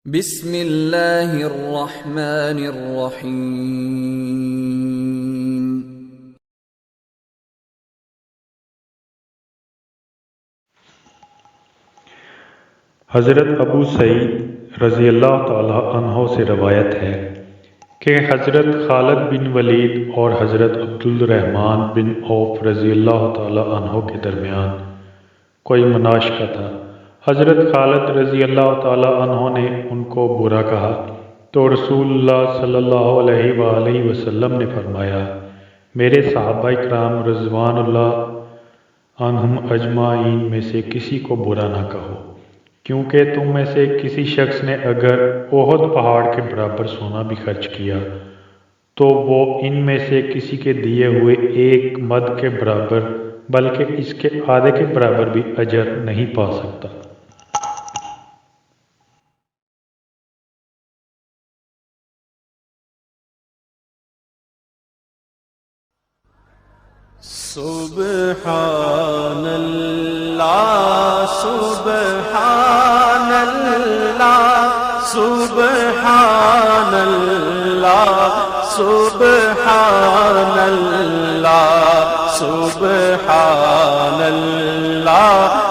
بسم اللہ الرحمن الرحیم۔ حضرت ابو سعید رضی اللہ تعالی عنہ سے روایت ہے کہ حضرت خالد بن ولید اور حضرت عبد الرحمن بن عوف رضی اللہ تعالی عنہ کے درمیان کوئی مناشقہ تھا۔ حضرت خالد رضی اللہ تعالی عنہ نے ان کو برا کہا تو رسول اللہ صلی اللہ علیہ وآلہ وسلم نے فرمایا، میرے صحابہ کرام رضوان اللہ عنہم اجمعین میں سے کسی کو برا نہ کہو، کیونکہ تم میں سے کسی شخص نے اگر احد پہاڑ کے برابر سونا بھی خرچ کیا تو وہ ان میں سے کسی کے دیے ہوئے ایک مد کے برابر بلکہ اس کے آدھے کے برابر بھی اجر نہیں پا سکتا۔ سبحان اللہ سبحان اللہ سبحان اللہ سبحان اللہ سبحان اللہ